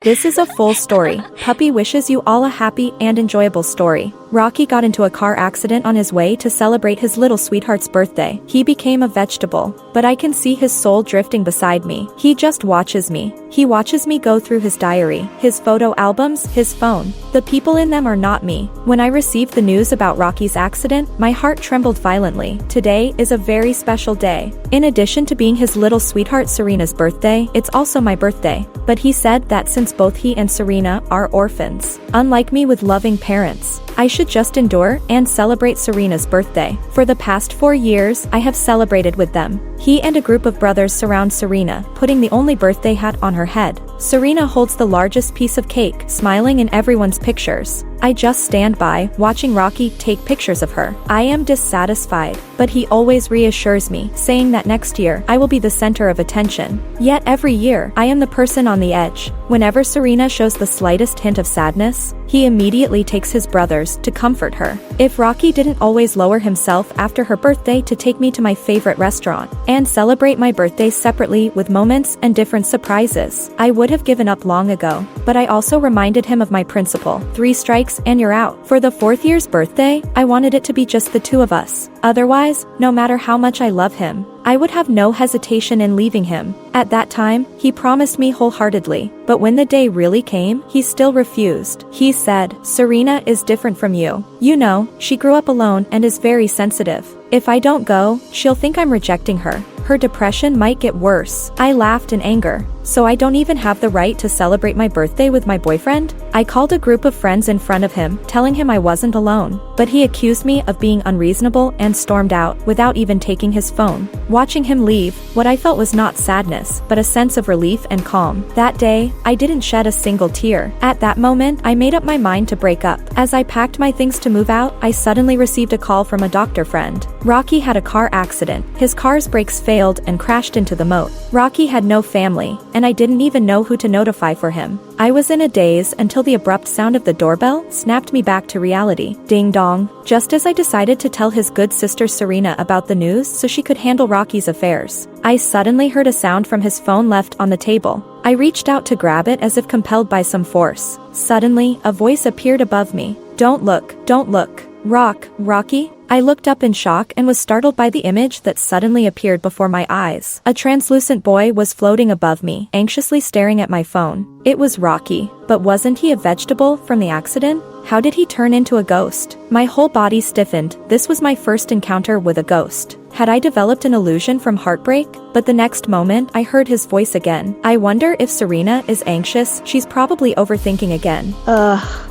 This is a full story. Puppy wishes you all a happy and enjoyable story. Rocky got into a car accident on his way to celebrate his little sweetheart's birthday. He became a vegetable, but I can see his soul drifting beside me. He just watches me. He watches me go through his diary, his photo albums, his phone. The people in them are not me. When I received the news about Rocky's accident, my heart trembled violently. Today is a very special day. In addition to being his little sweetheart Serena's birthday, it's also my birthday. But he said that since both he and Serena are orphans, unlike me with loving parents, I should just endure and celebrate Serena's birthday. For the past 4 years, I have celebrated with them. He and a group of brothers surround Serena, putting the only birthday hat on her head. Serena holds the largest piece of cake, smiling in everyone's pictures. I just stand by, watching Rocky take pictures of her. I am dissatisfied, but he always reassures me, saying that next year, I will be the center of attention. Yet every year, I am the person on the edge. Whenever Serena shows the slightest hint of sadness, he immediately takes his brothers to comfort her. If Rocky didn't always lower himself after her birthday to take me to my favorite restaurant and celebrate my birthday separately with moments and different surprises, I would have given up long ago. But I also reminded him of my principle: 3 strikes and you're out. For the 4th year's birthday, I wanted it to be just the 2 of us. Otherwise, no matter how much I love him, I would have no hesitation in leaving him. At that time, he promised me wholeheartedly, but when the day really came, he still refused. He said, "Serena is different from you. You know, she grew up alone and is very sensitive. If I don't go, she'll think I'm rejecting her. Her depression might get worse." I laughed in anger. "So I don't even have the right to celebrate my birthday with my boyfriend?" I called a group of friends in front of him, telling him I wasn't alone. But he accused me of being unreasonable and stormed out without even taking his phone. Watching him leave, what I felt was not sadness, but a sense of relief and calm. That day, I didn't shed a single tear. At that moment, I made up my mind to break up. As I packed my things to move out, I suddenly received a call from a doctor friend. Rocky had a car accident. His car's brakes failed and crashed into the moat. Rocky had no family, and I didn't even know who to notify for him. I was in a daze until the abrupt sound of the doorbell snapped me back to reality. Ding dong. Just as I decided to tell his good sister Serena about the news so she could handle Rocky's affairs, I suddenly heard a sound from his phone left on the table. I reached out to grab it as if compelled by some force. Suddenly, a voice appeared above me. "Don't look, don't look. Rocky?" I looked up in shock and was startled by the image that suddenly appeared before my eyes. A translucent boy was floating above me, anxiously staring at my phone. It was Rocky, but wasn't he a vegetable from the accident? How did he turn into a ghost? My whole body stiffened. This was my first encounter with a ghost. Had I developed an illusion from heartbreak? But the next moment, I heard his voice again. "I wonder if Serena is anxious. She's probably overthinking again.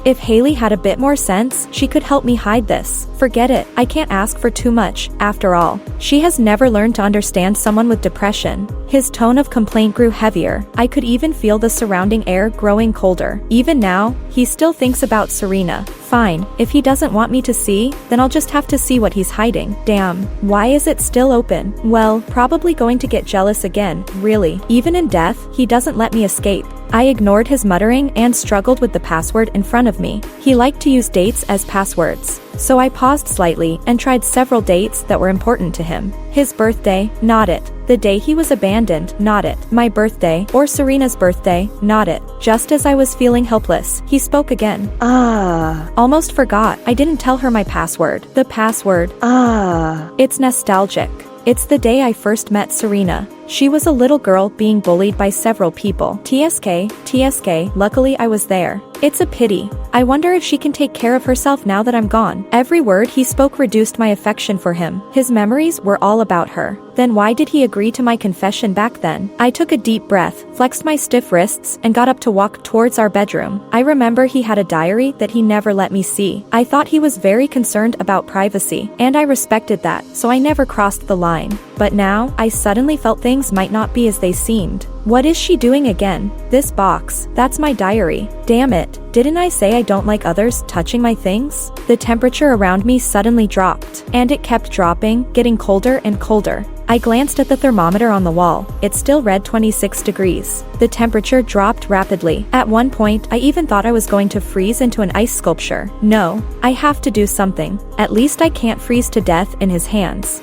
If Haley had a bit more sense, she could help me hide this. Forget it. I can't ask for too much, after all. She has never learned to understand someone with depression." His tone of complaint grew heavier. I could even feel the surrounding air growing colder. Even now, he still thinks about Serena. Fine, if he doesn't want me to see, then I'll just have to see what he's hiding. Damn, why is it still open? Well, probably going to get jealous again, really. Even in death, he doesn't let me escape. I ignored his muttering and struggled with the password in front of me. He liked to use dates as passwords, so I paused slightly and tried several dates that were important to him. His birthday, not it. The day he was abandoned, not it. My birthday, or Serena's birthday, not it. Just as I was feeling helpless, he spoke again. Almost forgot. I didn't tell her my password. The password. It's nostalgic. It's the day I first met Serena. She was a little girl being bullied by several people. TSK, luckily I was there. It's a pity. I wonder if she can take care of herself now that I'm gone. Every word he spoke reduced my affection for him. His memories were all about her. Then why did he agree to my confession back then? I took a deep breath, flexed my stiff wrists, and got up to walk towards our bedroom. I remember he had a diary that he never let me see. I thought he was very concerned about privacy, and I respected that, so I never crossed the line. But now, I suddenly felt things might not be as they seemed. What is she doing again? This box, that's my diary. Damn it, didn't I say I don't like others touching my things? The temperature around me suddenly dropped, and it kept dropping, getting colder and colder. I glanced at the thermometer on the wall. It still read 26 degrees. The temperature dropped rapidly. At one point, I even thought I was going to freeze into an ice sculpture. No, I have to do something. At least I can't freeze to death in his hands.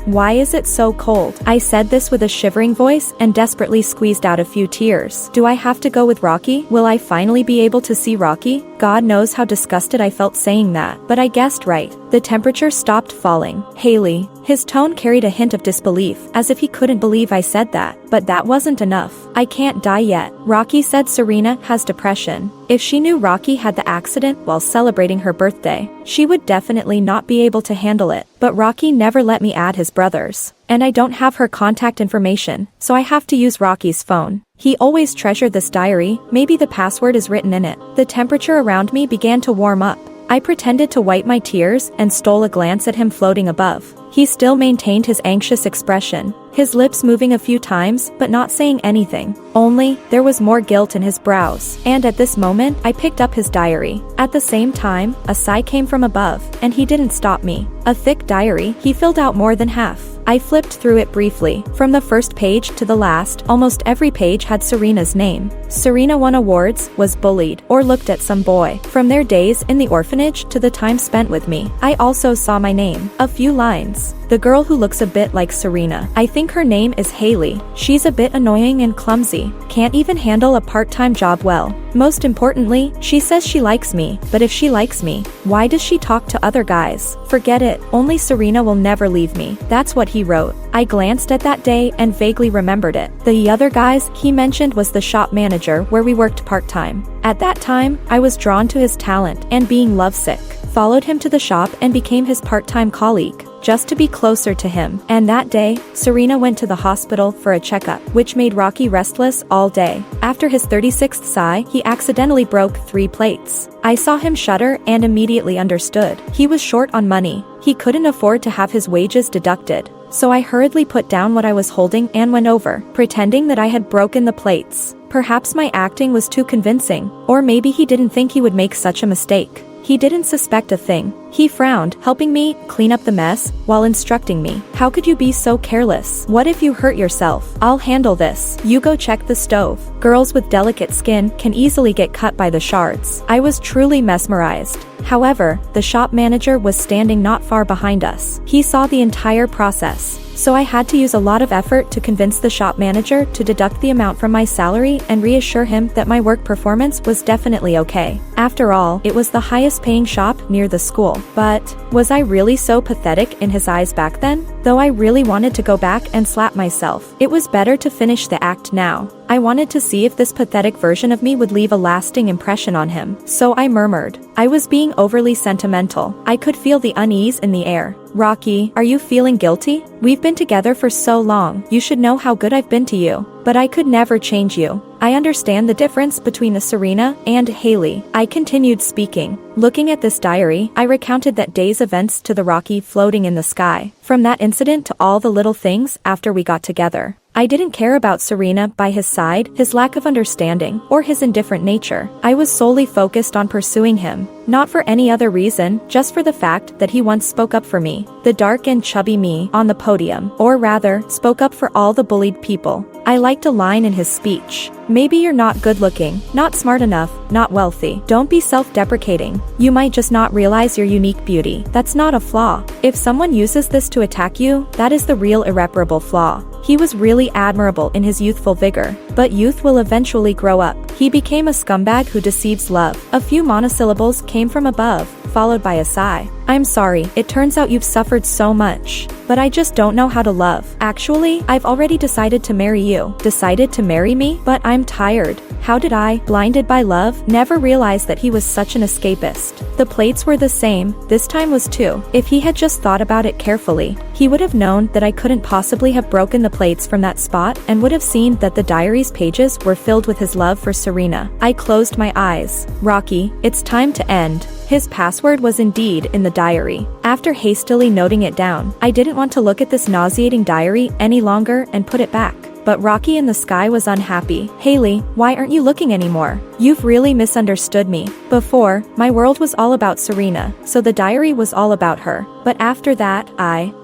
Why is it so cold? I said this with a shivering voice and desperately squeezed out a few tears. Do I have to go with Rockey? Will I finally be able to see Rockey? God knows how disgusted I felt saying that, but I guessed right. The temperature stopped falling. Haley. His tone carried a hint of disbelief, as if he couldn't believe I said that, but that wasn't enough. I can't die yet. Rockey said Serena has depression. If she knew Rockey had the accident while celebrating her birthday, she would definitely not be able to handle it. But Rockey never let me add his brothers. And I don't have her contact information, so I have to use Rockey's phone. He always treasured this diary, maybe the password is written in it. The temperature around me began to warm up. I pretended to wipe my tears and stole a glance at him floating above. He still maintained his anxious expression, his lips moving a few times but not saying anything. Only, there was more guilt in his brows. And at this moment, I picked up his diary. At the same time, a sigh came from above, and he didn't stop me. A thick diary, he filled out more than half. I flipped through it briefly. From the first page to the last, almost every page had Serena's name. Serena won awards, was bullied, or looked at some boy. From their days in the orphanage to the time spent with me. I also saw my name. A few lines. The girl who looks a bit like Serena. I think her name is Haley. She's a bit annoying and clumsy. Can't even handle a part-time job well. Most importantly, she says she likes me. But if she likes me, why does she talk to other guys? Forget it. Only Serena will never leave me. That's what he wrote. I glanced at that day and vaguely remembered it. The other guys he mentioned was the shop manager where we worked part-time. At that time, I was drawn to his talent and being lovesick. Followed him to the shop and became his part-time colleague, just to be closer to him. And that day, Serena went to the hospital for a checkup, which made Rockey restless all day. After his 36th sigh, he accidentally broke 3 plates. I saw him shudder and immediately understood. He was short on money. He couldn't afford to have his wages deducted. So I hurriedly put down what I was holding and went over, pretending that I had broken the plates. Perhaps my acting was too convincing, or maybe he didn't think he would make such a mistake. He didn't suspect a thing. He frowned, helping me clean up the mess while instructing me. How could you be so careless? What if you hurt yourself? I'll handle this. You go check the stove. Girls with delicate skin can easily get cut by the shards. I was truly mesmerized. However, the shop manager was standing not far behind us. He saw the entire process. So I had to use a lot of effort to convince the shop manager to deduct the amount from my salary and reassure him that my work performance was definitely okay. After all, it was the highest paying shop near the school. But, was I really so pathetic in his eyes back then? Though I really wanted to go back and slap myself, it was better to finish the act now. I wanted to see if this pathetic version of me would leave a lasting impression on him. So I murmured. I was being overly sentimental. I could feel the unease in the air. Rockey, are you feeling guilty? We've been together for so long. You should know how good I've been to you. But I could never change you. I understand the difference between a Serena and Haley. I continued speaking. Looking at this diary, I recounted that day's events to the Rockey floating in the sky. From that incident to all the little things after we got together. I didn't care about Serena by his side, his lack of understanding, or his indifferent nature. I was solely focused on pursuing him. Not for any other reason, just for the fact that he once spoke up for me. The dark and chubby me on the podium, or rather, spoke up for all the bullied people. I liked a line in his speech. Maybe you're not good looking, not smart enough, not wealthy. Don't be self-deprecating. You might just not realize your unique beauty. That's not a flaw. If someone uses this to attack you, that is the real irreparable flaw. He was really admirable in his youthful vigor, but youth will eventually grow up. He became a scumbag who deceives love. A few monosyllables came from above, followed by a sigh. I'm sorry, it turns out you've suffered so much. But I just don't know how to love. Actually, I've already decided to marry you. Decided to marry me? But I'm tired. How did I, blinded by love, never realize that he was such an escapist? The plates were the same, this time was 2. If he had just thought about it carefully, he would have known that I couldn't possibly have broken the plates from that spot and would have seen that the diary's pages were filled with his love for Serena. I closed my eyes. Rockey, it's time to end. His password was indeed in the diary. After hastily noting it down, I didn't want to look at this nauseating diary any longer and put it back. But Rockey in the sky was unhappy. Haley, why aren't you looking anymore? You've really misunderstood me. Before, my world was all about Serena, so the diary was all about her. But after that,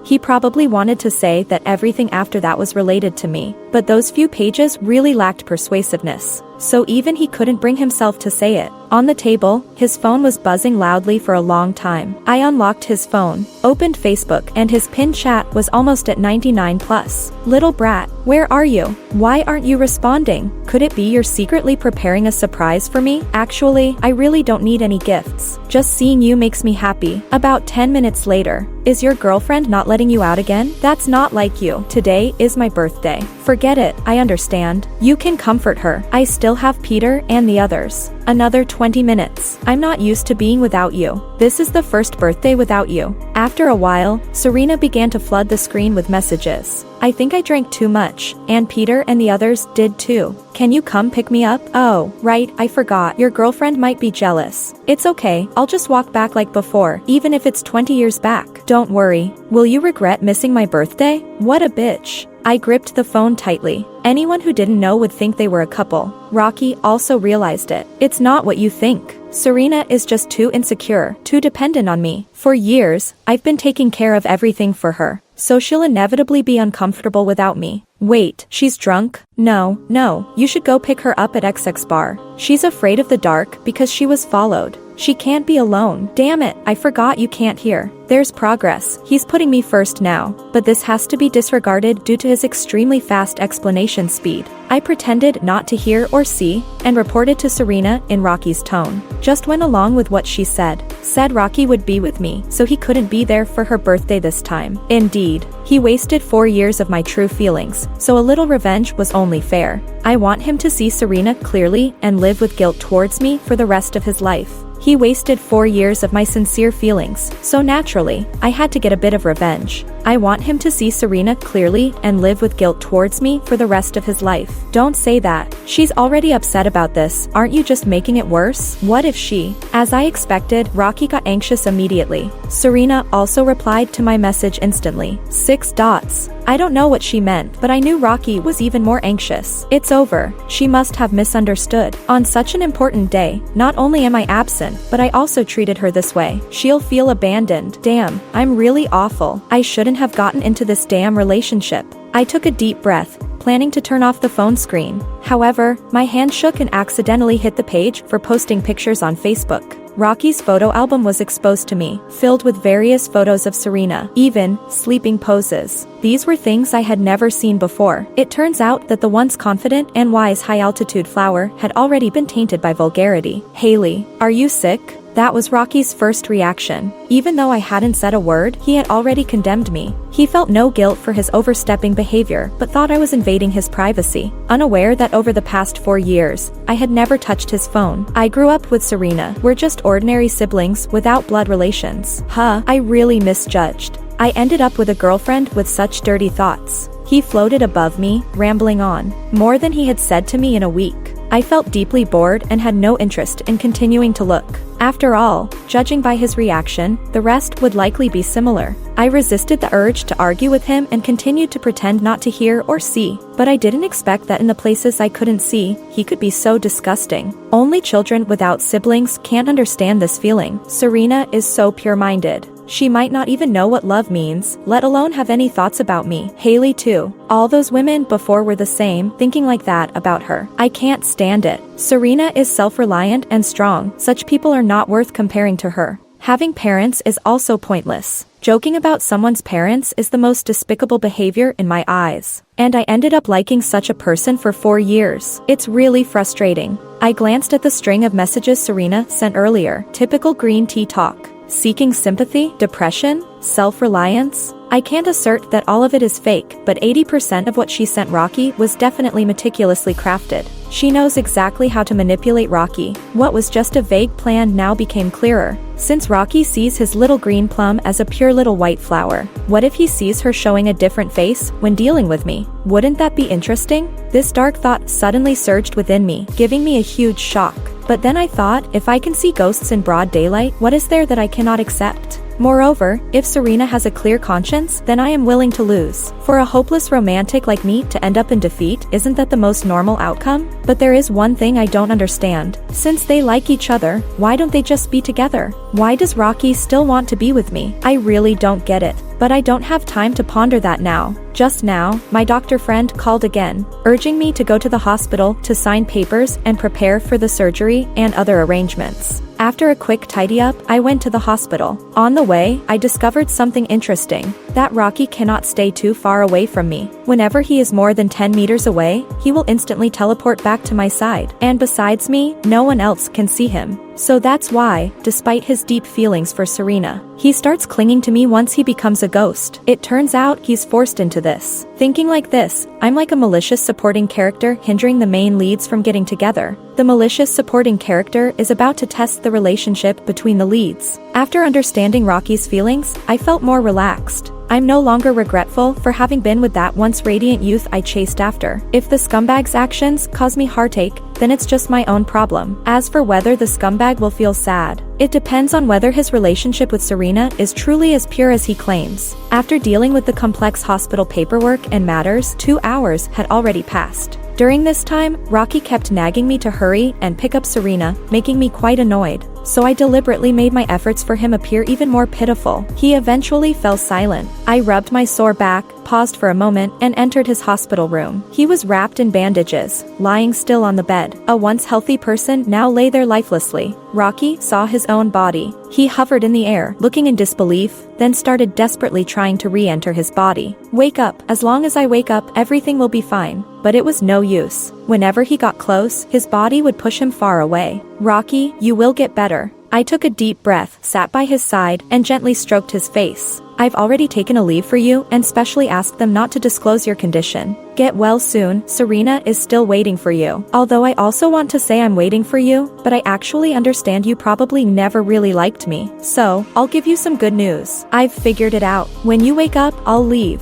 he probably wanted to say that everything after that was related to me. But those few pages really lacked persuasiveness. So even he couldn't bring himself to say it. On the table, his phone was buzzing loudly for a long time. I unlocked his phone, opened Facebook, and his pinned chat was almost at 99 plus. Little brat, where are you? Why aren't you responding? Could it be you're secretly preparing a surprise for me? Actually, I really don't need any gifts. Just seeing you makes me happy. About 10 minutes later, is your girlfriend not letting you out again? That's not like you. Today is my birthday. Forget it, I understand. You can comfort her. I still have Peter and the others. Another 20 minutes. I'm not used to being without you. This is the first birthday without you. After a while, Serena began to flood the screen with messages. I think I drank too much, and Peter and the others did too. Can you come pick me up? Oh, right, I forgot. Your girlfriend might be jealous. It's okay, I'll just walk back like before, even if it's 20 years back. Don't worry. Will you regret missing my birthday? What a bitch. I gripped the phone tightly. Anyone who didn't know would think they were a couple. Rockey also realized it. It's not what you think. Serena is just too insecure, too dependent on me. For years, I've been taking care of everything for her, so she'll inevitably be uncomfortable without me. Wait, she's drunk? No, you should go pick her up at XX bar. She's afraid of the dark because she was followed. She can't be alone. Damn it, I forgot you can't hear. There's progress. He's putting me first now, but this has to be disregarded due to his extremely fast explanation speed. I pretended not to hear or see, and reported to Serena in Rockey's tone. Just went along with what she said. Said Rockey would be with me, so he couldn't be there for her birthday this time. Indeed, he wasted 4 years of my true feelings, so a little revenge was only fair. I want him to see Serena clearly and live with guilt towards me for the rest of his life. He wasted 4 years of my sincere feelings, so naturally, I had to get a bit of revenge. I want him to see Serena clearly and live with guilt towards me for the rest of his life. Don't say that. She's already upset about this. Aren't you just making it worse? What if she? As I expected, Rockey got anxious immediately. Serena also replied to my message instantly. 6 dots. I don't know what she meant, but I knew Rockey was even more anxious. It's over. She must have misunderstood. On such an important day, not only am I absent, but I also treated her this way. She'll feel abandoned. Damn, I'm really awful. I shouldn't have gotten into this damn relationship. I took a deep breath, planning to turn off the phone screen. However, my hand shook and accidentally hit the page for posting pictures on Facebook. Rockey's photo album was exposed to me, filled with various photos of Serena, even sleeping poses. These were things I had never seen before. It turns out that the once confident and wise high-altitude flower had already been tainted by vulgarity. Haley, are you sick? That was Rockey's first reaction. Even though I hadn't said a word, he had already condemned me. He felt no guilt for his overstepping behavior, but thought I was invading his privacy, unaware that over the past 4 years, I had never touched his phone. I grew up with Serena. We're just ordinary siblings without blood relations. I really misjudged. I ended up with a girlfriend with such dirty thoughts. He floated above me, rambling on, more than he had said to me in a week. I felt deeply bored and had no interest in continuing to look. After all, judging by his reaction, the rest would likely be similar. I resisted the urge to argue with him and continued to pretend not to hear or see, but I didn't expect that in the places I couldn't see, he could be so disgusting. Only children without siblings can't understand this feeling. Serena is so pure-minded. She might not even know what love means, let alone have any thoughts about me. Haley too. All those women before were the same, thinking like that about her. I can't stand it. Serena is self-reliant and strong. Such people are not worth comparing to her. Having parents is also pointless. Joking about someone's parents is the most despicable behavior in my eyes. And I ended up liking such a person for 4 years. It's really frustrating. I glanced at the string of messages Serena sent earlier. Typical green tea talk. Seeking sympathy, depression, self-reliance. I can't assert that all of it is fake, but 80% of what she sent Rockey was definitely meticulously crafted. She knows exactly how to manipulate Rockey. What was just a vague plan now became clearer. Since Rockey sees his little green plum as a pure little white flower, what if he sees her showing a different face when dealing with me? Wouldn't that be interesting? This dark thought suddenly surged within me, giving me a huge shock. But then I thought, if I can see ghosts in broad daylight, what is there that I cannot accept? Moreover, if Serena has a clear conscience, then I am willing to lose. For a hopeless romantic like me to end up in defeat, isn't that the most normal outcome? But there is one thing I don't understand. Since they like each other, why don't they just be together? Why does Rockey still want to be with me? I really don't get it. But I don't have time to ponder that now. Just now, my doctor friend called again, urging me to go to the hospital to sign papers and prepare for the surgery and other arrangements. After a quick tidy-up, I went to the hospital. On the way, I discovered something interesting, that Rockey cannot stay too far away from me. Whenever he is more than 10 meters away, he will instantly teleport back to my side. And besides me, no one else can see him. So that's why, despite his deep feelings for Serena, he starts clinging to me once he becomes a ghost. It turns out he's forced into this. Thinking like this, I'm like a malicious supporting character hindering the main leads from getting together. The malicious supporting character is about to test the relationship between the leads. After understanding Rockey's feelings, I felt more relaxed. I'm no longer regretful for having been with that once radiant youth I chased after. If the scumbag's actions cause me heartache, then it's just my own problem. As for whether the scumbag will feel sad, it depends on whether his relationship with Serena is truly as pure as he claims. After dealing with the complex hospital paperwork and matters, 2 hours had already passed. During this time, Rockey kept nagging me to hurry and pick up Serena, making me quite annoyed. So I deliberately made my efforts for him appear even more pitiful. He eventually fell silent. I rubbed my sore back, paused for a moment, and entered his hospital room. He was wrapped in bandages, lying still on the bed. A once healthy person now lay there lifelessly. Rockey saw his own body. He hovered in the air, looking in disbelief, then started desperately trying to re-enter his body. Wake up. As long as I wake up, everything will be fine. But it was no use. Whenever he got close, his body would push him far away. Rockey, you will get better. I took a deep breath, sat by his side, and gently stroked his face. I've already taken a leave for you and specially asked them not to disclose your condition. Get well soon. Serena is still waiting for you. Although I also want to say I'm waiting for you, but I actually understand you probably never really liked me. So, I'll give you some good news. I've figured it out. When you wake up, I'll leave.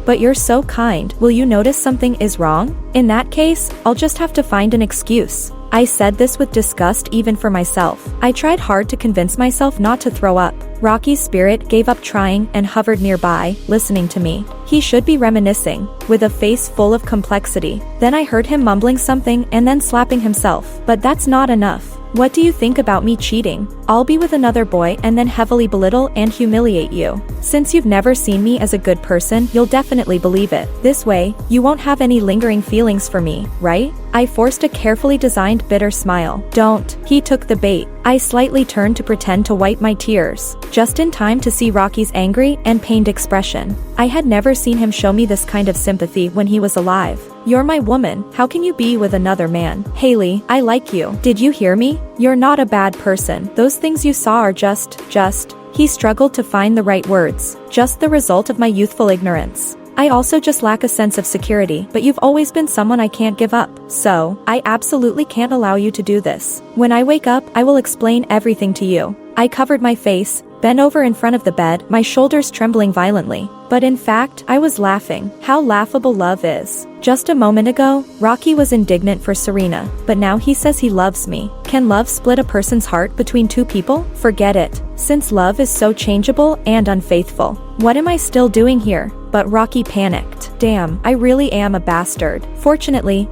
But you're so kind. Will you notice something is wrong? In that case, I'll just have to find an excuse. I said this with disgust even for myself. I tried hard to convince myself not to throw up. Rockey's spirit gave up trying and hovered nearby, listening to me. He should be reminiscing, with a face full of complexity. Then I heard him mumbling something and then slapping himself. But that's not enough. What do you think about me cheating? I'll be with another boy and then heavily belittle and humiliate you. Since you've never seen me as a good person, you'll definitely believe it. This way, you won't have any lingering feelings for me, right? I forced a carefully designed bitter smile. Don't. He took the bait. I slightly turned to pretend to wipe my tears, just in time to see Rockey's angry and pained expression. I had never seen him show me this kind of sympathy when he was alive. You're my woman, how can you be with another man? Haley, I like you. Did you hear me? You're not a bad person. Those things you saw are just. He struggled to find the right words. Just the result of my youthful ignorance. I also just lack a sense of security, but you've always been someone I can't give up. So, I absolutely can't allow you to do this. When I wake up, I will explain everything to you. I covered my face, bent over in front of the bed, my shoulders trembling violently. But in fact, I was laughing. How laughable love is. Just a moment ago, Rockey was indignant for Serena, but now he says he loves me. Can love split a person's heart between two people? Forget it. Since love is so changeable and unfaithful. What am I still doing here? But Rockey panicked. Damn, I really am a bastard. Fortunately,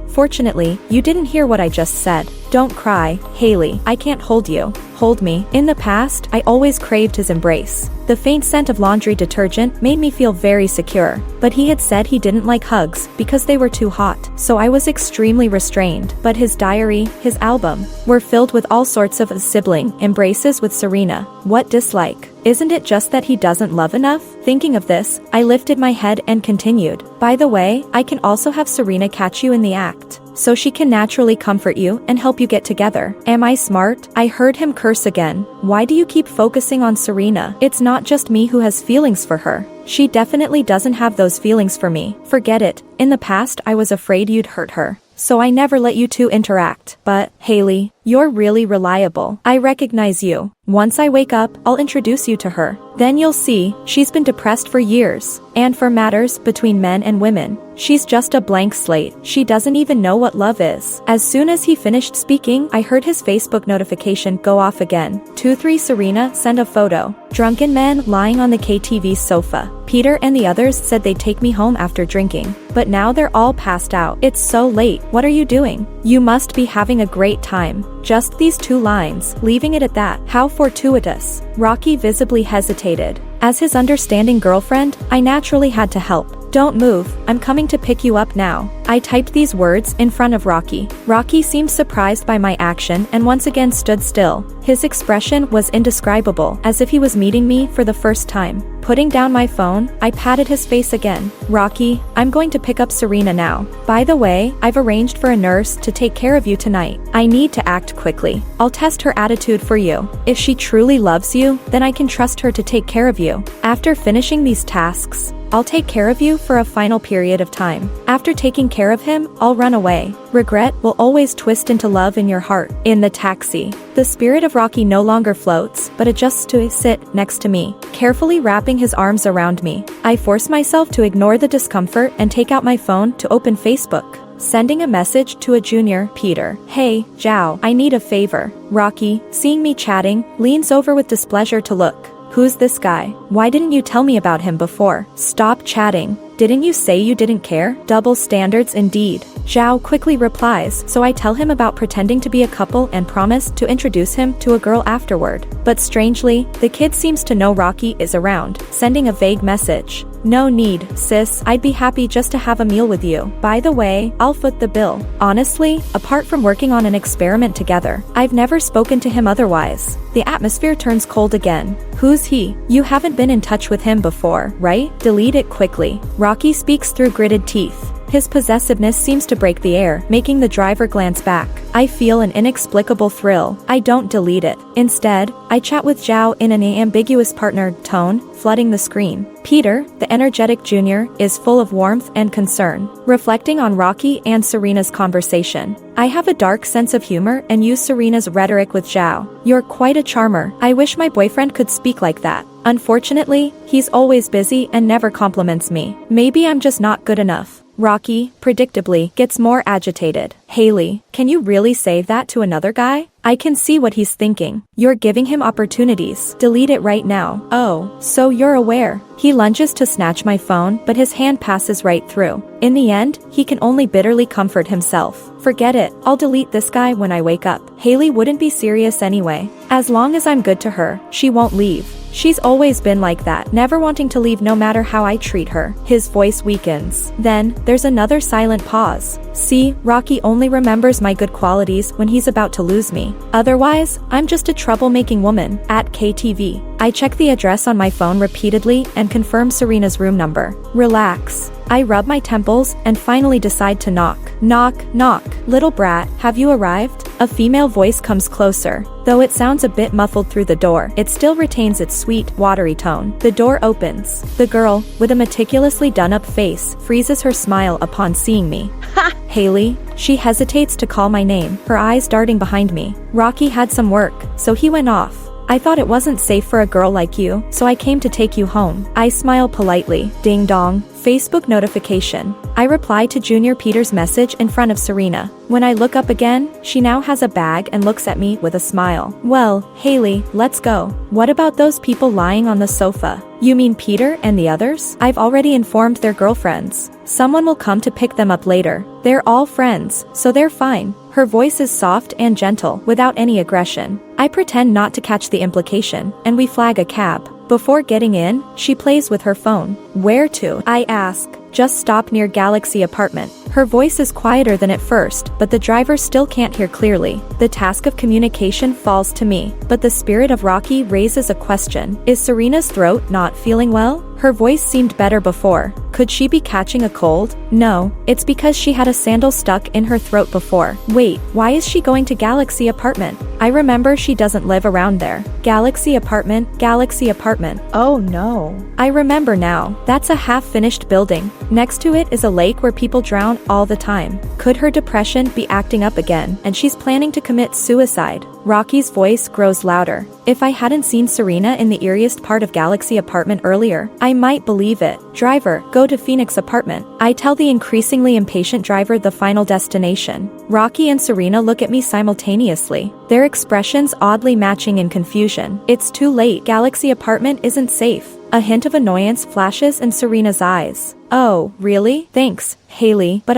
you didn't hear what I just said. Don't cry, Haley. I can't hold you. Hold me. In the past, I always craved his embrace. The faint scent of laundry detergent made me feel very secure, but he had said he didn't like hugs because they were too hot, so I was extremely restrained. But his diary, his album, were filled with all sorts of sibling embraces with Serena. What dislike? Isn't it just that he doesn't love enough? Thinking of this, I lifted my head and continued. By the way, I can also have Serena catch you in the act, so she can naturally comfort you and help you get together. Am I smart? I heard him curse again. Why do you keep focusing on Serena? It's not just me who has feelings for her. She definitely doesn't have those feelings for me. Forget it. In the past, I was afraid you'd hurt her, so I never let you two interact. But, Haley, You're really reliable. I recognize you. Once I wake up, I'll introduce you to her. Then you'll see, she's been depressed for years. And for matters between men and women, she's just a blank slate. She doesn't even know what love is. As soon as he finished speaking, I heard his Facebook notification go off again. 23 Serena sent a photo. Drunken men lying on the KTV sofa. Peter and the others said they'd take me home after drinking. But now they're all passed out. It's so late. What are you doing? You must be having a great time. Just these 2 lines, leaving it at that. How fortuitous. Rockey visibly hesitated. As his understanding girlfriend, I naturally had to help. Don't move, I'm coming to pick you up now. I typed these words in front of Rockey. Rockey seemed surprised by my action and once again stood still. His expression was indescribable, as if he was meeting me for the first time. Putting down my phone, I patted his face again. Rockey, I'm going to pick up Serena now. By the way, I've arranged for a nurse to take care of you tonight. I need to act quickly. I'll test her attitude for you. If she truly loves you, then I can trust her to take care of you. After finishing these tasks, I'll take care of you for a final period of time. After taking care of him, I'll run away. Regret will always twist into love in your heart. In the taxi, the spirit of Rockey no longer floats, but adjusts to sit next to me, carefully wrapping his arms around me. I force myself to ignore the discomfort and take out my phone to open Facebook. Sending a message to a junior, Peter. Hey, Zhao, I need a favor. Rockey, seeing me chatting, leans over with displeasure to look. Who's this guy? Why didn't you tell me about him before? Stop chatting. Didn't you say you didn't care? Double standards indeed. Zhao quickly replies, so I tell him about pretending to be a couple and promise to introduce him to a girl afterward. But strangely, the kid seems to know Rockey is around, sending a vague message. No need, sis, I'd be happy just to have a meal with you. By the way, I'll foot the bill. Honestly, apart from working on an experiment together, I've never spoken to him otherwise. The atmosphere turns cold again. Who's he? You haven't been in touch with him before, right? Delete it quickly. Rockey speaks through gritted teeth. His possessiveness seems to break the air, making the driver glance back. I feel an inexplicable thrill. I don't delete it. Instead, I chat with Zhao in an ambiguous partnered tone, flooding the screen. Peter, the energetic junior, is full of warmth and concern, reflecting on Rockey and Serena's conversation. I have a dark sense of humor and use Serena's rhetoric with Zhao. You're quite a charmer. I wish my boyfriend could speak like that. Unfortunately, he's always busy and never compliments me. Maybe I'm just not good enough. Rockey, predictably, gets more agitated. Haley, can you really say that to another guy? I can see what he's thinking. You're giving him opportunities. Delete it right now. Oh, so you're aware. He lunges to snatch my phone, but his hand passes right through. In the end, he can only bitterly comfort himself. Forget it. I'll delete this guy when I wake up. Haley wouldn't be serious anyway. As long as I'm good to her, she won't leave. She's always been like that, never wanting to leave no matter how I treat her. His voice weakens. Then, there's another silent pause. See, Rockey only remembers my good qualities when he's about to lose me. Otherwise, I'm just a troublemaking woman. At KTV. I check the address on my phone repeatedly and confirm Serena's room number. Relax. I rub my temples and finally decide to knock. Knock, knock. Little brat, have you arrived? A female voice comes closer. Though it sounds a bit muffled through the door, it still retains its sweet, watery tone. The door opens. The girl, with a meticulously done-up face, freezes her smile upon seeing me. Ha! Haley. She hesitates to call my name, her eyes darting behind me. Rockey had some work, so he went off. I thought it wasn't safe for a girl like you, so I came to take you home. I smile politely. Ding dong. Facebook notification. I reply to Junior Peter's message in front of Serena. When I look up again, she now has a bag and looks at me with a smile. Well, Haley, let's go. What about those people lying on the sofa? You mean Peter and the others? I've already informed their girlfriends. Someone will come to pick them up later. They're all friends, so they're fine. Her voice is soft and gentle, without any aggression. I pretend not to catch the implication, and we flag a cab. Before getting in, she plays with her phone. Where to? I ask. Just stop near Galaxy Apartment. Her voice is quieter than at first, but the driver still can't hear clearly. The task of communication falls to me, but the spirit of Rockey raises a question. Is Serena's throat not feeling well? Her voice seemed better before. Could she be catching a cold? No, it's because she had a sandal stuck in her throat before. Wait, why is she going to Galaxy Apartment? I remember she doesn't live around there. Galaxy Apartment, Galaxy Apartment. Oh no. I remember now. That's a half-finished building. Next to it is a lake where people drown down all the time. Could her depression be acting up again and she's planning to commit suicide? Rocky's voice grows louder. If I hadn't seen Serena in the eeriest part of Galaxy apartment earlier, I might believe it. Driver, go to Phoenix apartment. I tell the increasingly impatient driver the final destination. Rockey and Serena look at me simultaneously, their expressions oddly matching in confusion. It's too late. Galaxy apartment isn't safe. A hint of annoyance flashes in Serena's eyes. Oh, really? Thanks, Haley, but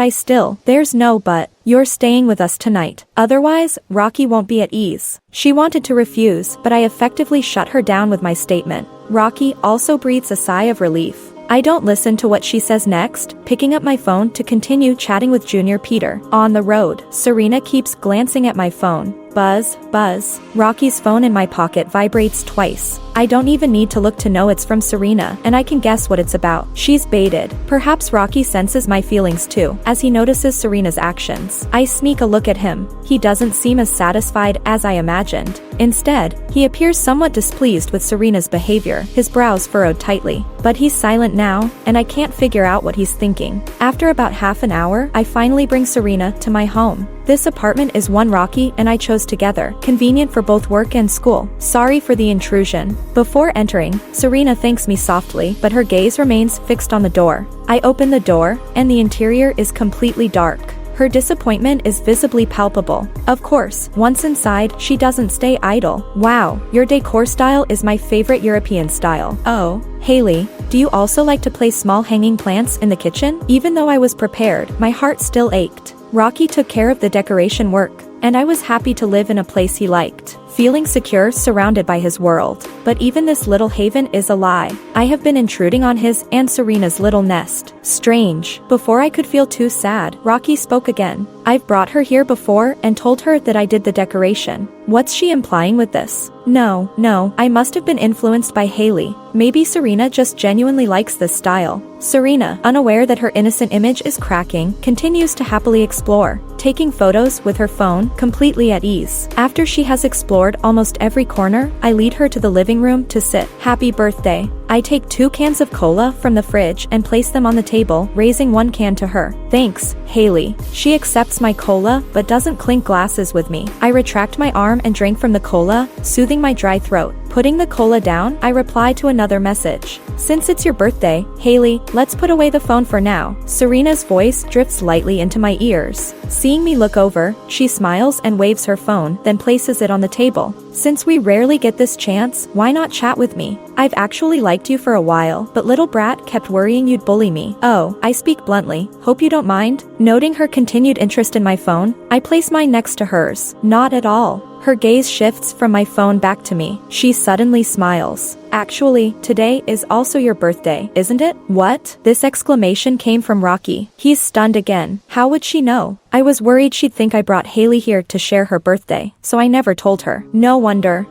there's no but. You're staying with us tonight. Otherwise, Rockey won't be at ease. She wanted to refuse, but I effectively shut her down with my statement. Rockey also breathes a sigh of relief. I don't listen to what she says next, picking up my phone to continue chatting with Junior Peter. On the road, Serena keeps glancing at my phone. Buzz, buzz. Rocky's phone in my pocket vibrates twice. I don't even need to look to know it's from Serena, and I can guess what it's about. She's baited. Perhaps Rockey senses my feelings too, as he notices Serena's actions. I sneak a look at him. He doesn't seem as satisfied as I imagined. Instead, he appears somewhat displeased with Serena's behavior, his brows furrowed tightly. But he's silent now, and I can't figure out what he's thinking. After about half an hour, I finally bring Serena to my home. This apartment is one Rockey and I chose together, convenient for both work and school. Sorry for the intrusion. Before entering, Serena thanks me softly, but her gaze remains fixed on the door. I open the door, and the interior is completely dark. Her disappointment is visibly palpable. Of course, once inside, she doesn't stay idle. Wow, your decor style is my favorite European style. Oh, Haley, do you also like to place small hanging plants in the kitchen? Even though I was prepared, my heart still ached. Rockey took care of the decoration work, and I was happy to live in a place he liked, feeling secure surrounded by his world. But even this little haven is a lie. I have been intruding on his and Serena's little nest. Strange. Before I could feel too sad, Rockey spoke again. I've brought her here before and told her that I did the decoration. What's she implying with this? No, I must have been influenced by Haley. Maybe Serena just genuinely likes this style. Serena, unaware that her innocent image is cracking, continues to happily explore, taking photos with her phone, completely at ease. After she has explored almost every corner, I lead her to the living room to sit. Happy birthday. I take 2 cans of cola from the fridge and place them on the table, raising 1 can to her. Thanks, Haley. She accepts my cola, but doesn't clink glasses with me. I retract my arm and drink from the cola, soothing my dry throat. Putting the cola down, I reply to another message. Since it's your birthday, Haley, let's put away the phone for now. Serena's voice drifts lightly into my ears. Seeing me look over, she smiles and waves her phone, then places it on the table. Since we rarely get this chance, why not chat with me? I've actually liked you for a while, but little brat kept worrying you'd bully me. Oh, I speak bluntly. Hope you don't mind. Noting her continued interest in my phone, I place mine next to hers. Not at all. Her gaze shifts from my phone back to me. She suddenly smiles. Actually, today is also your birthday, isn't it? What? This exclamation came from Rockey. He's stunned again. How would she know? I was worried she'd think I brought Haley here to share her birthday, so I never told her. No wonder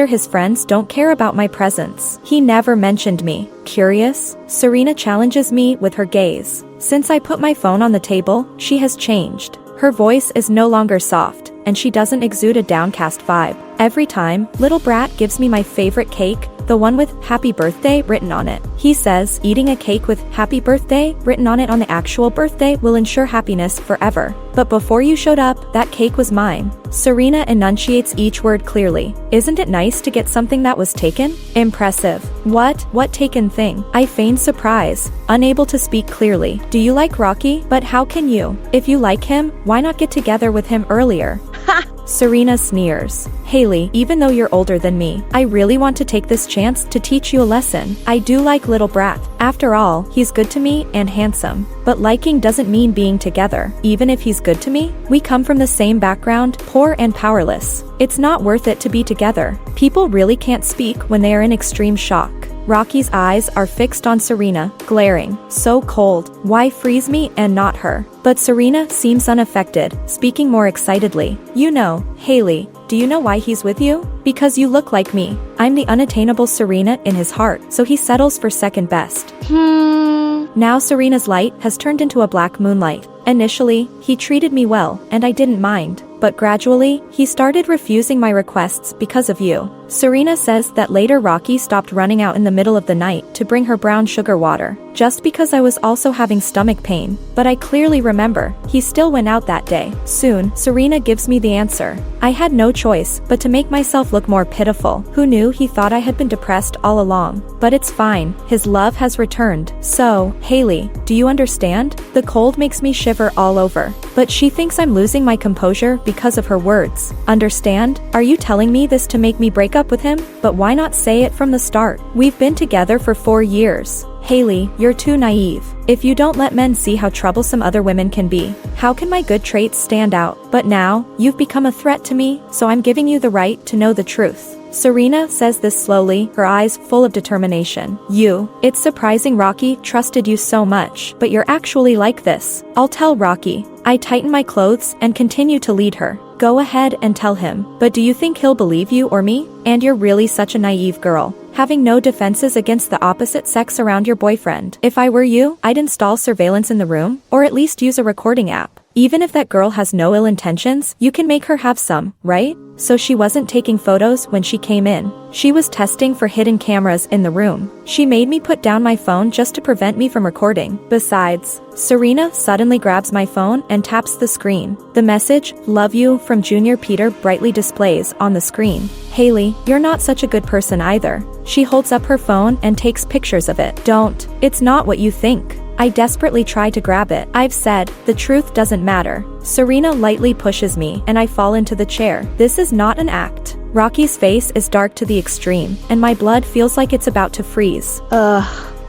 his friends don't care about my presence. He never mentioned me. Curious? Serena challenges me with her gaze. Since I put my phone on the table, she has changed. Her voice is no longer soft, and she doesn't exude a downcast vibe. Every time, little brat gives me my favorite cake, the one with happy birthday written on it. He says eating a cake with happy birthday written on it on the actual birthday will ensure happiness forever. But before you showed up, that cake was mine. Serena enunciates each word clearly. Isn't it nice to get something that was taken? Impressive. What taken thing? I feign surprise, unable to speak clearly. Do you like Rockey? But how can you? If you like him, why not get together with him earlier? Ha! Serena sneers. Haley, even though you're older than me, I really want to take this chance to teach you a lesson. I do like little brat. After all, he's good to me and handsome. But liking doesn't mean being together. Even if he's good to me, we come from the same background, poor and powerless. It's not worth it to be together. People really can't speak when they are in extreme shock. Rockey's eyes are fixed on Serena, glaring. So cold. Why freeze me and not her? But Serena seems unaffected, speaking more excitedly. You know, Haley, do you know why he's with you? Because you look like me. I'm the unattainable Serena in his heart, so he settles for second best. Now Serena's light has turned into a black moonlight. Initially, he treated me well, and I didn't mind. But gradually, he started refusing my requests because of you. Serena says that later Rockey stopped running out in the middle of the night to bring her brown sugar water, just because I was also having stomach pain, but I clearly remember, he still went out that day. Soon, Serena gives me the answer. I had no choice but to make myself look more pitiful. Who knew he thought I had been depressed all along? But it's fine, his love has returned. So, Haley, do you understand? The cold makes me shiver all over. But she thinks I'm losing my composure because of her words. Understand? Are you telling me this to make me break up with him? But why not say it from the start? We've been together for 4 years. Haley, you're too naive. If you don't let men see how troublesome other women can be, how can my good traits stand out? But now, you've become a threat to me, so I'm giving you the right to know the truth. Serena says this slowly, her eyes full of determination. It's surprising Rockey trusted you so much, but you're actually like this. I'll tell Rockey. I tighten my clothes and continue to lead her. Go ahead and tell him. But do you think he'll believe you or me? And you're really such a naive girl, having no defenses against the opposite sex around your boyfriend. If I were you, I'd install surveillance in the room, or at least use a recording app. Even if that girl has no ill intentions, you can make her have some, right? So she wasn't taking photos when she came in. She was testing for hidden cameras in the room. She made me put down my phone just to prevent me from recording. Besides, Serena suddenly grabs my phone and taps the screen. The message, "Love you," from Junior Peter brightly displays on the screen. Haley, you're not such a good person either. She holds up her phone and takes pictures of it. Don't. It's not what you think. I desperately try to grab it. I've said, the truth doesn't matter. Serena lightly pushes me and I fall into the chair. This is not an act. Rockey's face is dark to the extreme, and my blood feels like it's about to freeze.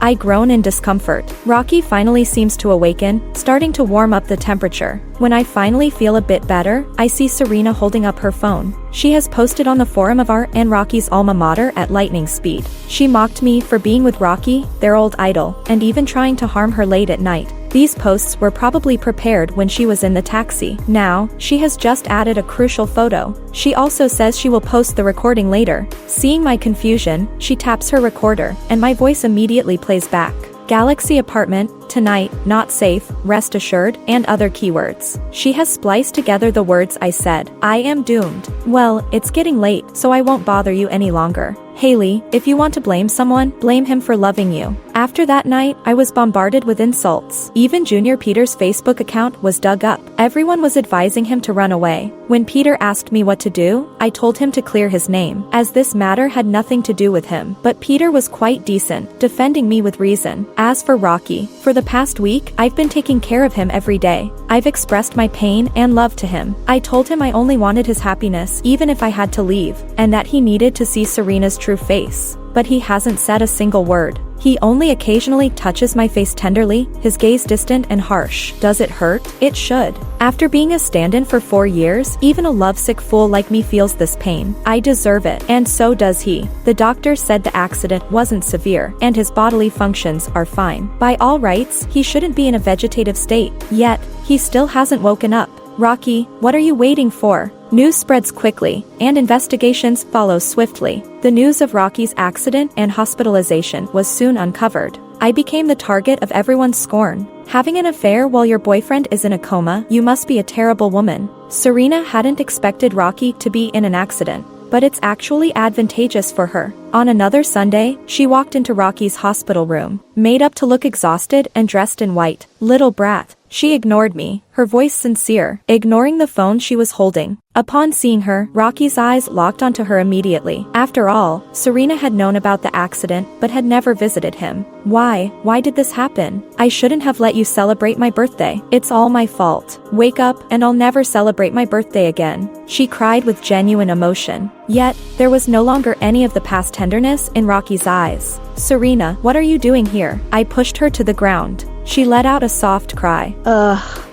I groan in discomfort. Rockey finally seems to awaken, starting to warm up the temperature. When I finally feel a bit better, I see Serena holding up her phone. She has posted on the forum of our and Rockey's alma mater at lightning speed. She mocked me for being with Rockey, their old idol, and even trying to harm her late at night. These posts were probably prepared when she was in the taxi. Now, she has just added a crucial photo. She also says she will post the recording later. Seeing my confusion, she taps her recorder, and my voice immediately plays back. Galaxy apartment, tonight, not safe, rest assured, and other keywords. She has spliced together the words I said. I am doomed. Well, it's getting late, so I won't bother you any longer. Haley, if you want to blame someone, blame him for loving you. After that night, I was bombarded with insults. Even Junior Peter's Facebook account was dug up. Everyone was advising him to run away. When Peter asked me what to do, I told him to clear his name, as this matter had nothing to do with him. But Peter was quite decent, defending me with reason. As for Rockey, for the past week, I've been taking care of him every day. I've expressed my pain and love to him. I told him I only wanted his happiness, even if I had to leave, and that he needed to see Serena's true face. But he hasn't said a single word. He only occasionally touches my face tenderly, his gaze distant and harsh. Does it hurt? It should. After being a stand-in for 4 years, even a lovesick fool like me feels this pain. I deserve it, and so does he. The doctor said the accident wasn't severe, and his bodily functions are fine. By all rights, he shouldn't be in a vegetative state. Yet, he still hasn't woken up. Rockey, what are you waiting for? News spreads quickly, and investigations follow swiftly. The news of Rockey's accident and hospitalization was soon uncovered. I became the target of everyone's scorn. Having an affair while your boyfriend is in a coma, you must be a terrible woman. Serena hadn't expected Rockey to be in an accident, but it's actually advantageous for her. On another Sunday, she walked into Rockey's hospital room, made up to look exhausted and dressed in white. Little brat. She ignored me, her voice sincere, ignoring the phone she was holding. Upon seeing her, Rockey's eyes locked onto her immediately. After all, Serena had known about the accident but had never visited him. Why did this happen? I shouldn't have let you celebrate my birthday. It's all my fault. Wake up and I'll never celebrate my birthday again. She cried with genuine emotion. Yet, there was no longer any of the past tenderness in Rockey's eyes. Serena, what are you doing here? I pushed her to the ground. She let out a soft cry.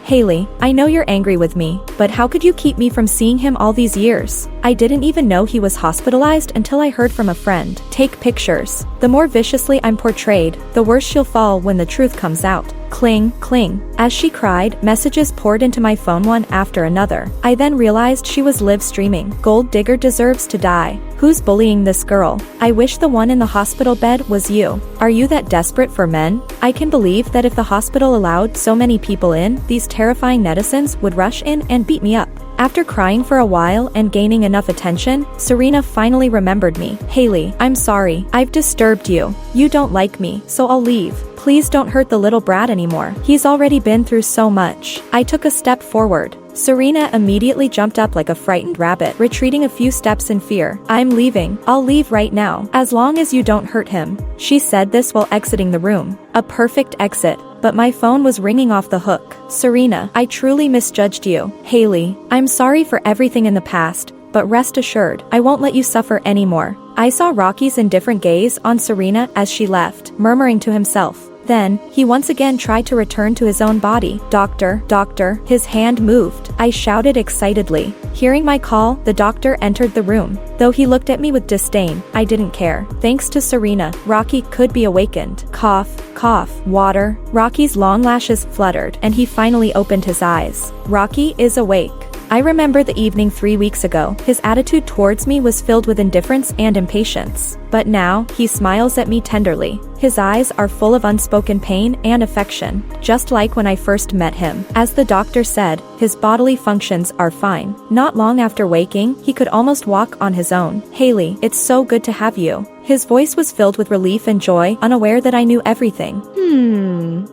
Haley, I know you're angry with me, but how could you keep me from seeing him all these years? I didn't even know he was hospitalized until I heard from a friend. Take pictures. The more viciously I'm portrayed, the worse she'll fall when the truth comes out. Cling, cling. As she cried, messages poured into my phone one after another. I then realized she was live streaming. Gold digger deserves to die. Who's bullying this girl? I wish the one in the hospital bed was you. Are you that desperate for men? I can believe that if the hospital allowed so many people in, these terrifying netizens would rush in and beat me up. After crying for a while and gaining enough attention, Serena finally remembered me. Haley, I'm sorry. I've disturbed you. You don't like me, so I'll leave. Please don't hurt the little brat anymore. He's already been through so much. I took a step forward. Serena immediately jumped up like a frightened rabbit, retreating a few steps in fear. I'm leaving. I'll leave right now. As long as you don't hurt him. She said this while exiting the room. A perfect exit. But my phone was ringing off the hook. Serena, I truly misjudged you. Haley, I'm sorry for everything in the past, but rest assured, I won't let you suffer anymore. I saw Rocky's indifferent gaze on Serena as she left, murmuring to himself. Then, he once again tried to return to his own body. Doctor, doctor, his hand moved. I shouted excitedly. Hearing my call, the doctor entered the room. Though he looked at me with disdain, I didn't care. Thanks to Serena, Rockey could be awakened. Cough, cough, water. Rocky's long lashes fluttered, and he finally opened his eyes. Rockey is awake. I remember the evening 3 weeks ago. His attitude towards me was filled with indifference and impatience. But now, he smiles at me tenderly. His eyes are full of unspoken pain and affection, just like when I first met him. As the doctor said, his bodily functions are fine. Not long after waking, he could almost walk on his own. Haley, it's so good to have you. His voice was filled with relief and joy, unaware that I knew everything.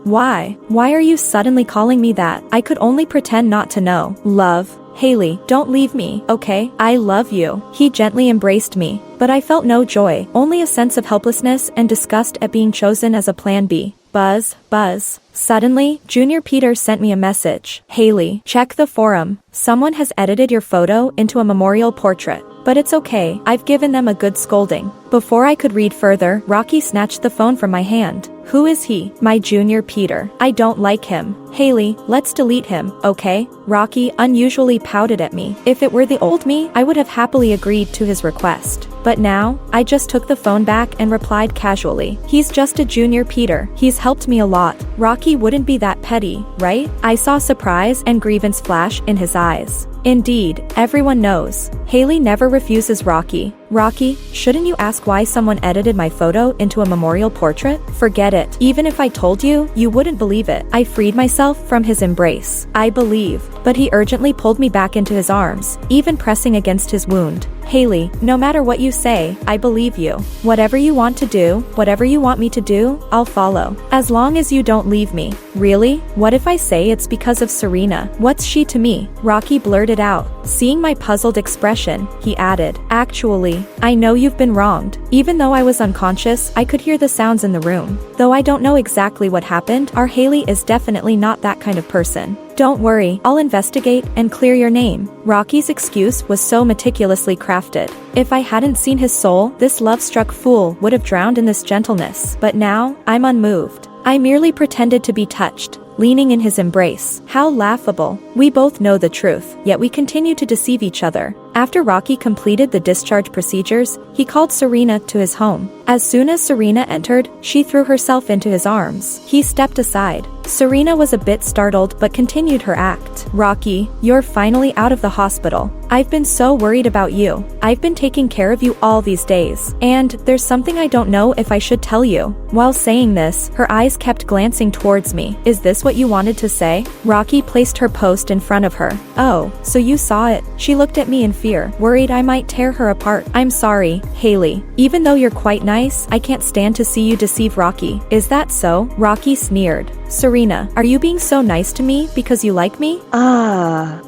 Why? Why are you suddenly calling me that? I could only pretend not to know. Love. Haley, don't leave me, okay? I love you. He gently embraced me, but I felt no joy, only a sense of helplessness and disgust at being chosen as a plan B. Buzz, buzz. Suddenly, Junior Peter sent me a message. Haley, check the forum. Someone has edited your photo into a memorial portrait. But it's okay, I've given them a good scolding. Before I could read further, Rockey snatched the phone from my hand. Who is he? My Junior Peter. I don't like him. Haley, let's delete him, okay? Rockey unusually pouted at me. If it were the old me, I would have happily agreed to his request. But now, I just took the phone back and replied casually. He's just a Junior Peter. He's helped me a lot. Rockey wouldn't be that petty, right? I saw surprise and grievance flash in his eyes. Indeed, everyone knows. Haley never refuses Rockey. Rockey, shouldn't you ask why someone edited my photo into a memorial portrait? Forget it. Even if I told you, you wouldn't believe it. I freed myself from his embrace. I believe. But he urgently pulled me back into his arms, even pressing against his wound. Haley, no matter what you say, I believe you. Whatever you want to do, whatever you want me to do, I'll follow. As long as you don't leave me. Really? What if I say it's because of Serena? What's she to me? Rockey blurted out. Seeing my puzzled expression, he added, actually, I know you've been wronged. Even though I was unconscious, I could hear the sounds in the room. Though I don't know exactly what happened, our Haley is definitely not that kind of person. Don't worry, I'll investigate and clear your name. Rockey's excuse was so meticulously crafted. If I hadn't seen his soul, this love-struck fool would have drowned in this gentleness. But now, I'm unmoved. I merely pretended to be touched, leaning in his embrace. How laughable. We both know the truth, yet we continue to deceive each other. After Rockey completed the discharge procedures, he called Serena to his home. As soon as Serena entered, she threw herself into his arms. He stepped aside. Serena was a bit startled but continued her act. Rockey, you're finally out of the hospital. I've been so worried about you. I've been taking care of you all these days. And there's something I don't know if I should tell you. While saying this, her eyes kept glancing towards me. Is this what you wanted to say? Rockey placed her post in front of her. Oh, so you saw it. She looked at me in fear, worried I might tear her apart. I'm sorry, Haley. Even though you're quite nice, I can't stand to see you deceive Rockey. Is that so? Rockey sneered. Serena, are you being so nice to me because you like me?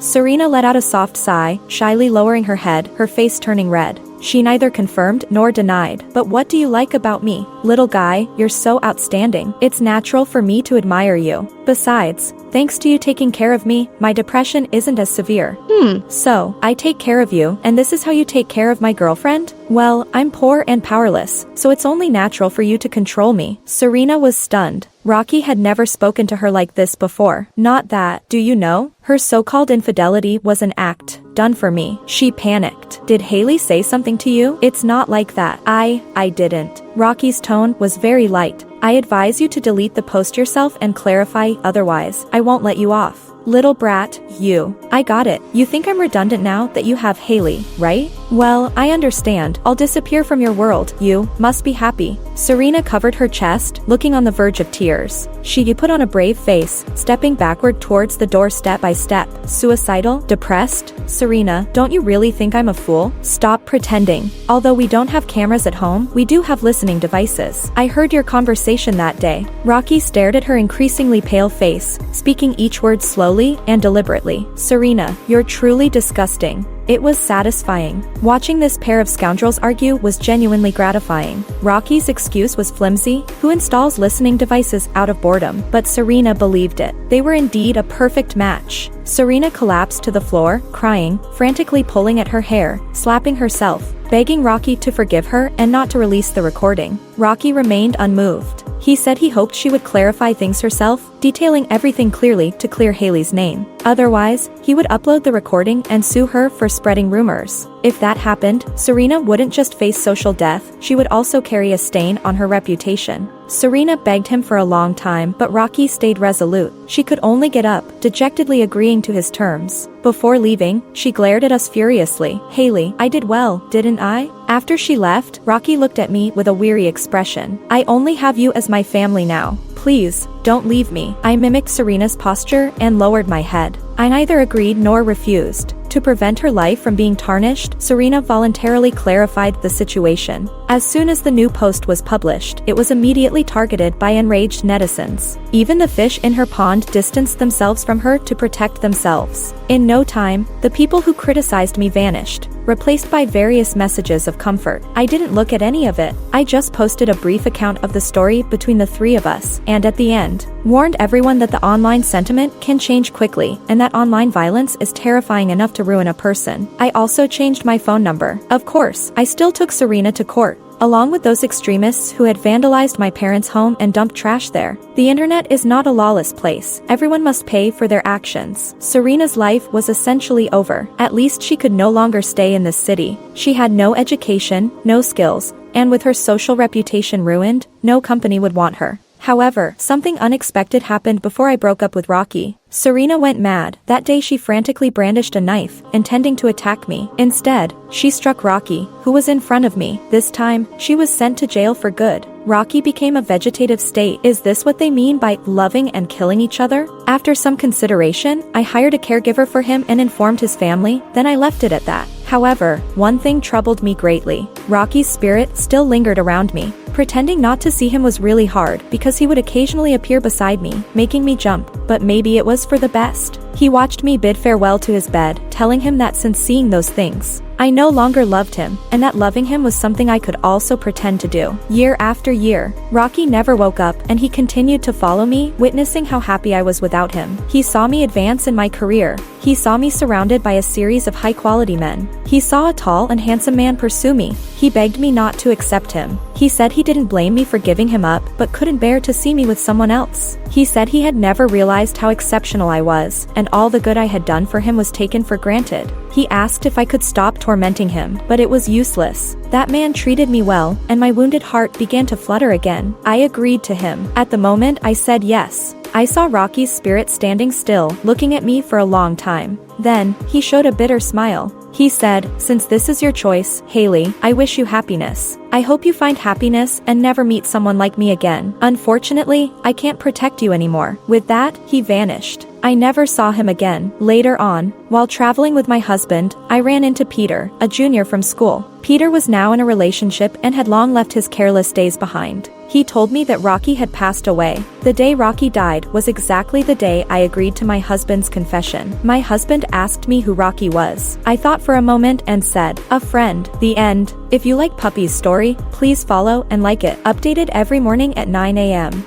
Serena let out a soft sigh, shyly lowering her head, her face turning red. She neither confirmed nor denied. But what do you like about me? Little guy, you're so outstanding. It's natural for me to admire you. Besides, thanks to you taking care of me, my depression isn't as severe. So, I take care of you, and this is how you take care of my girlfriend? Well, I'm poor and powerless, so it's only natural for you to control me. Serena was stunned. Rockey had never spoken to her like this before. Not that, do you know? Her so-called infidelity was an act done for me. She panicked. Did Haley say something to you? It's not like that. I didn't. Rockey's tone was very light. I advise you to delete the post yourself and clarify, otherwise, I won't let you off. Little brat, you. I got it. You think I'm redundant now that you have Haley, right? Well, I understand. I'll disappear from your world. You must be happy. Serena covered her chest, looking on the verge of tears. She put on a brave face, stepping backward towards the door step by step. Suicidal? Depressed? Serena, don't you really think I'm a fool? Stop pretending. Although we don't have cameras at home, we do have listening devices. I heard your conversation that day. Rockey stared at her increasingly pale face, speaking each word slowly and deliberately. Serena, you're truly disgusting. It was satisfying. Watching this pair of scoundrels argue was genuinely gratifying. Rockey's excuse was flimsy. Who installs listening devices out of boredom? But Serena believed it. They were indeed a perfect match. Serena collapsed to the floor, crying, frantically pulling at her hair, slapping herself, begging Rockey to forgive her and not to release the recording. Rockey remained unmoved. He said he hoped she would clarify things herself, detailing everything clearly to clear Haley's name. Otherwise, he would upload the recording and sue her for spreading rumors. If that happened, Serena wouldn't just face social death, she would also carry a stain on her reputation. Serena begged him for a long time, but Rockey stayed resolute. She could only get up, dejectedly agreeing to his terms. Before leaving, she glared at us furiously. Haley, I did well, didn't I? After she left, Rockey looked at me with a weary expression. I only have you as my family now. Please, don't leave me. I mimicked Serena's posture and lowered my head. I neither agreed nor refused. To prevent her life from being tarnished, Serena voluntarily clarified the situation. As soon as the new post was published, it was immediately targeted by enraged netizens. Even the fish in her pond distanced themselves from her to protect themselves. In no time, the people who criticized me vanished, replaced by various messages of comfort. I didn't look at any of it. I just posted a brief account of the story between the three of us, and at the end, warned everyone that the online sentiment can change quickly, and that online violence is terrifying enough to ruin a person. I also changed my phone number. Of course, I still took Serena to court, along with those extremists who had vandalized my parents' home and dumped trash there. The internet is not a lawless place. Everyone must pay for their actions. Serena's life was essentially over. At least she could no longer stay in this city. She had no education, no skills, and with her social reputation ruined, no company would want her. However, something unexpected happened before I broke up with Rockey. Serena went mad. That day she frantically brandished a knife, intending to attack me. Instead, she struck Rockey, who was in front of me. This time, she was sent to jail for good. Rockey became a vegetative state. Is this what they mean by loving and killing each other? After some consideration, I hired a caregiver for him and informed his family, then I left it at that. However, one thing troubled me greatly. Rockey's spirit still lingered around me. Pretending not to see him was really hard because he would occasionally appear beside me, making me jump, but maybe it was for the best. He watched me bid farewell to his bed, telling him that since seeing those things, I no longer loved him, and that loving him was something I could also pretend to do. Year after year, Rockey never woke up, and he continued to follow me, witnessing how happy I was without him. He saw me advance in my career. He saw me surrounded by a series of high-quality men. He saw a tall and handsome man pursue me. He begged me not to accept him. He said he didn't blame me for giving him up, but couldn't bear to see me with someone else. He said he had never realized how exceptional I was, and all the good I had done for him was taken for granted. He asked if I could stop tormenting him, but it was useless. That man treated me well, and my wounded heart began to flutter again. I agreed to him. At the moment, I said yes. I saw Rockey's spirit standing still, looking at me for a long time. Then, he showed a bitter smile. He said, "Since this is your choice, Haley, I wish you happiness. I hope you find happiness and never meet someone like me again. Unfortunately, I can't protect you anymore." With that, he vanished. I never saw him again. Later on, while traveling with my husband, I ran into Peter, a junior from school. Peter was now in a relationship and had long left his careless days behind. He told me that Rockey had passed away. The day Rockey died was exactly the day I agreed to my husband's confession. My husband asked me who Rockey was. I thought for a moment and said, "A friend." The end. If you like Puppy's story, please follow and like it. Updated every morning at 9 a.m.